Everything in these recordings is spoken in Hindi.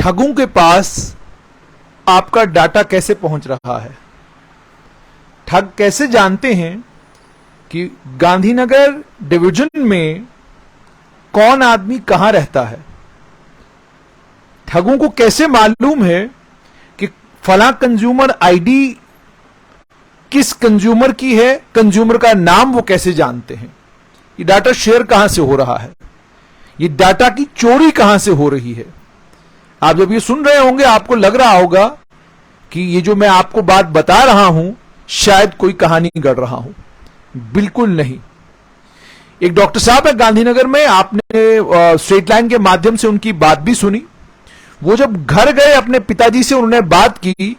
ठगों के पास आपका डाटा कैसे पहुंच रहा है। ठग कैसे जानते हैं कि गांधीनगर डिवीजन में कौन आदमी कहां रहता है। ठगों को कैसे मालूम है कि फला कंज्यूमर आईडी किस कंज्यूमर की है, कंज्यूमर का नाम वो कैसे जानते हैं। ये डाटा शेयर कहां से हो रहा है, ये डाटा की चोरी कहां से हो रही है। आप जब ये सुन रहे होंगे आपको लग रहा होगा कि ये जो मैं आपको बात बता रहा हूं शायद कोई कहानी गढ़ रहा हूं। बिल्कुल नहीं। एक डॉक्टर साहब है गांधीनगर में, आपने स्ट्रेट लाइन के माध्यम से उनकी बात भी सुनी। वो जब घर गए अपने पिताजी से उन्होंने बात की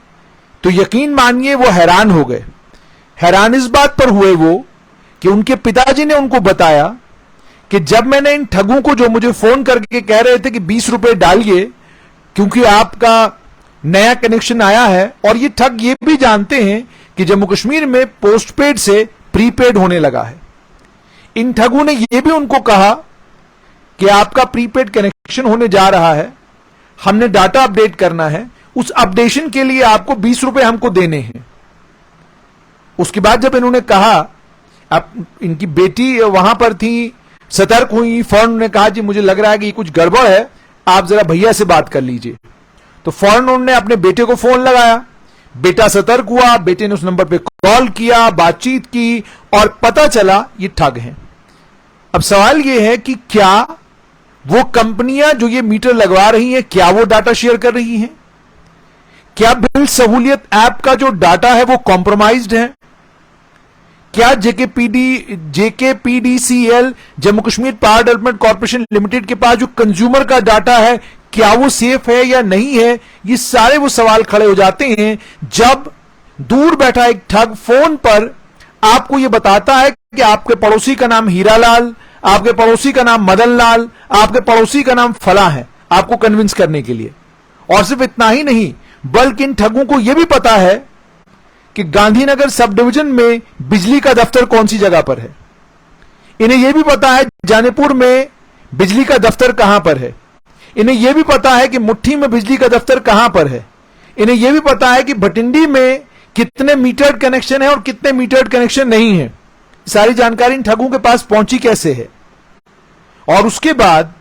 तो यकीन मानिए वो हैरान हो गए। हैरान इस बात पर हुए वो कि उनके पिताजी ने उनको बताया कि जब मैंने इन ठगों को, जो मुझे फोन करके कह रहे थे कि 20 रुपए डालिए क्योंकि आपका नया कनेक्शन आया है, और ये ठग ये भी जानते हैं कि जम्मू कश्मीर में पोस्टपेड से प्रीपेड होने लगा है। इन ठगों ने यह भी उनको कहा कि आपका प्रीपेड कनेक्शन होने जा रहा है, हमने डाटा अपडेट करना है, उस अपडेशन के लिए आपको 20 रुपए हमको देने हैं। उसके बाद जब इन्होंने कहा, अब इनकी बेटी वहां पर थी, सतर्क हुई, फौरन ने कहा जी मुझे लग रहा है कि कुछ गड़बड़ है, आप जरा भैया से बात कर लीजिए। तो फौरन उन्होंने अपने बेटे को फोन लगाया, बेटा सतर्क हुआ, बेटे ने उस नंबर पे कॉल किया, बातचीत की और पता चला ये ठग हैं। अब सवाल ये है कि क्या वो कंपनियां जो ये मीटर लगवा रही हैं क्या वो डाटा शेयर कर रही हैं? क्या बिल सहूलियत ऐप का जो डाटा है वो कॉम्प्रोमाइज्ड है? क्या JKPDCL Jammu Kashmir power development corporation limited के पास जो कंज्यूमर का डाटा है क्या वो सेफ है या नहीं है? ये सारे वो सवाल खड़े हो जाते हैं जब दूर बैठा एक ठग फोन पर आपको ये बताता है कि आपके पड़ोसी का नाम हीरालाल, आपके पड़ोसी का नाम मदन लाल, आपके पड़ोसी का नाम फला है, आपको कन्विंस करने के लिए। और सिर्फ इतना ही नहीं, बल्कि इन ठगों को यह भी पता है कि गांधीनगर सब डिवीजन में बिजली का दफ्तर कौन सी जगह पर है। इन्हें यह भी पता है जानीपुर में बिजली का दफ्तर कहां पर है। इन्हें यह भी पता है कि मुट्ठी में बिजली का दफ्तर कहां पर है। इन्हें यह भी पता है कि भटिंडी में कितने मीटर्ड कनेक्शन है और कितने मीटर्ड कनेक्शन नहीं है। सारी जानकारी इन ठगों के पास पहुंची कैसे है। और उसके बाद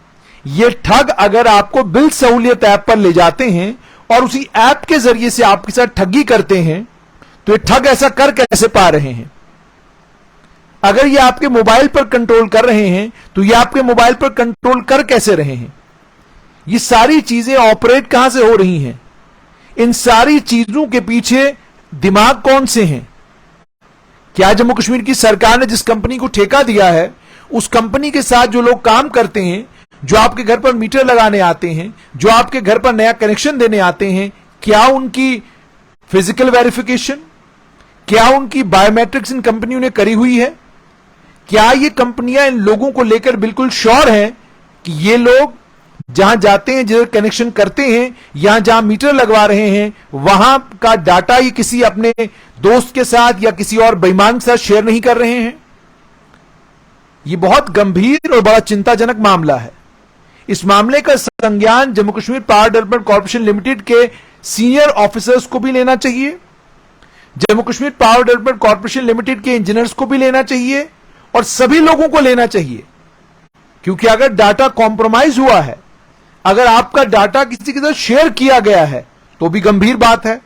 ये ठग अगर आपको बिल सहूलियत ऐप पर ले जाते हैं और उसी ऐप के जरिए से आपके साथ ठगी करते हैं, तो ये ठग ऐसा कर कैसे पा रहे हैं? अगर ये आपके मोबाइल पर कंट्रोल कर रहे हैं तो ये आपके मोबाइल पर कंट्रोल कर कैसे रहे हैं? ये सारी चीजें ऑपरेट कहां से हो रही हैं? इन सारी चीजों के पीछे दिमाग कौन से हैं? क्या जम्मू कश्मीर की सरकार ने जिस कंपनी को ठेका दिया है उस कंपनी के साथ जो लोग काम करते हैं, जो आपके घर पर मीटर लगाने आते हैं, जो आपके घर पर नया कनेक्शन देने आते हैं, क्या उनकी फिजिकल वेरिफिकेशन, क्या उनकी बायोमेट्रिक्स इन कंपनियों ने करी हुई है? क्या ये कंपनियां इन लोगों को लेकर बिल्कुल श्योर हैं कि ये लोग जहां जाते हैं, जिधर कनेक्शन करते हैं, या जहां मीटर लगवा रहे हैं, वहां का डाटा ये किसी अपने दोस्त के साथ या किसी और बेईमान के साथ शेयर नहीं कर रहे हैं? ये बहुत गंभीर और बड़ा चिंताजनक मामला है। इस मामले का संज्ञान Jammu Kashmir power development corporation limited के सीनियर ऑफिसर्स को भी लेना चाहिए, Jammu Kashmir power development corporation limited के इंजीनियर्स को भी लेना चाहिए और सभी लोगों को लेना चाहिए। क्योंकि अगर डाटा कॉम्प्रोमाइज हुआ है, अगर आपका डाटा किसी के साथ शेयर किया गया है तो भी गंभीर बात है,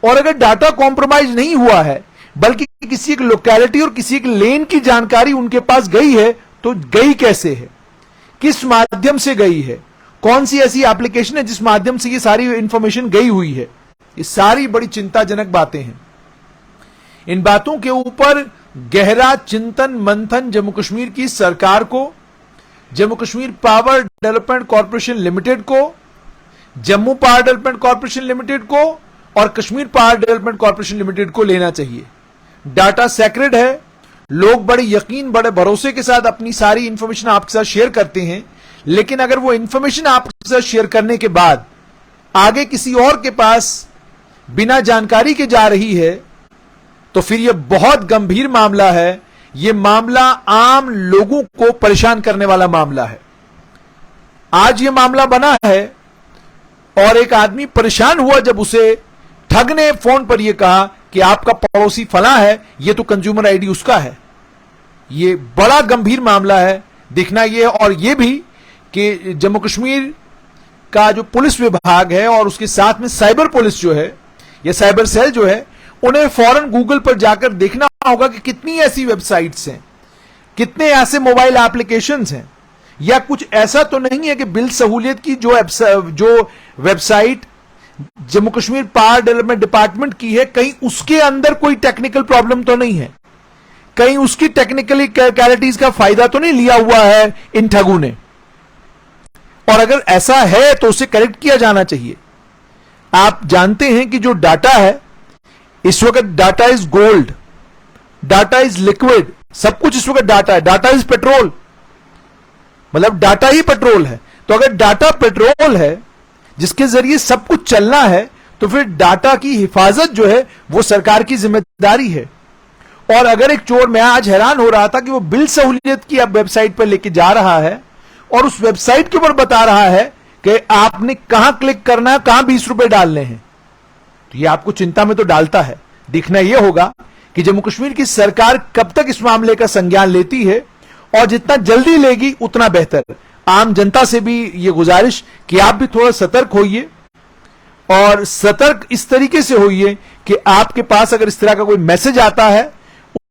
और अगर डाटा कॉम्प्रोमाइज नहीं हुआ है बल्कि किसी एक लोकेलिटी और किसी एक लेन की जानकारी उनके पास गई है, तो गई कैसे है, किस माध्यम से गई है, कौन सी ऐसी एप्लीकेशन है जिस माध्यम से ये सारी इंफॉर्मेशन गई हुई है? ये सारी बड़ी चिंताजनक बातें हैं। इन बातों के ऊपर गहरा चिंतन मंथन जम्मू कश्मीर की सरकार को, Jammu Kashmir power development corporation limited को, Jammu power development corporation limited को और Kashmir power development corporation limited को लेना चाहिए। डाटा सेक्रेड है, लोग बड़े यकीन, बड़े भरोसे के साथ अपनी सारी इंफॉर्मेशन आपके साथ शेयर करते हैं, लेकिन अगर वो इंफॉर्मेशन आपके साथ शेयर करने के बाद आगे किसी और के पास बिना जानकारी के जा रही है, तो फिर यह बहुत गंभीर मामला है। यह मामला आम लोगों को परेशान करने वाला मामला है। आज यह मामला बना है और एक आदमी परेशान हुआ जब उसे ठग ने फोन पर यह कहा कि आपका पड़ोसी फला है, यह तो कंज्यूमर आईडी उसका है। यह बड़ा गंभीर मामला है। देखना यह और यह भी कि जम्मू कश्मीर का जो पुलिस विभाग है और उसके साथ में साइबर पुलिस जो है या साइबर सेल जो है, उन्हें फौरन गूगल पर जाकर देखना होगा कि कितनी ऐसी वेबसाइट्स हैं, कितने ऐसे मोबाइल एप्लीकेशंस हैं, या कुछ ऐसा तो नहीं है कि बिल सहूलियत की जो website Jammu Kashmir power development department की है, कहीं उसके अंदर कोई टेक्निकल प्रॉब्लम तो नहीं है, कहीं उसकी टेक्निकली क्वालिटीज का फायदा तो नहीं लिया हुआ है इन ठगों ने। और अगर ऐसा है तो उसे करेक्ट किया जाना चाहिए। आप जानते हैं कि जो डाटा है इस वक्त, data is gold, data is liquid, सब कुछ इस वक्त डाटा है। डाटा इज पेट्रोल, मतलब डाटा ही पेट्रोल है। तो अगर डाटा पेट्रोल है जिसके जरिए सब कुछ चलना है, तो फिर डाटा की हिफाजत जो है वो सरकार की जिम्मेदारी है। और अगर एक चोर, मैं आज हैरान हो रहा था कि वो बिल सहूलियत की अब वेबसाइट पर लेके जा रहा है और उस वेबसाइट के ऊपर बता रहा है कि आपने कहां क्लिक करना है, कहां 20 रुपए डालने हैं। तो ये आपको चिंता में तो डालता है। देखना यह होगा कि जम्मू कश्मीर की सरकार कब तक इस मामले का संज्ञान लेती है, और जितना जल्दी लेगी उतना बेहतर। आम जनता से भी यह गुजारिश कि आप भी थोड़ा सतर्क होइए, और सतर्क इस तरीके से होइए कि आपके पास अगर इस तरह का कोई मैसेज आता है,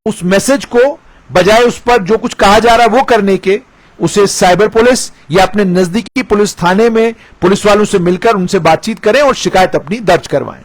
उस मैसेज को बजाय उस पर जो कुछ कहा जा रहा है वो करने के, उसे साइबर पुलिस या अपने नजदीकी पुलिस थाने में पुलिस वालों से मिलकर उनसे बातचीत करें और शिकायत अपनी दर्ज करवाएं।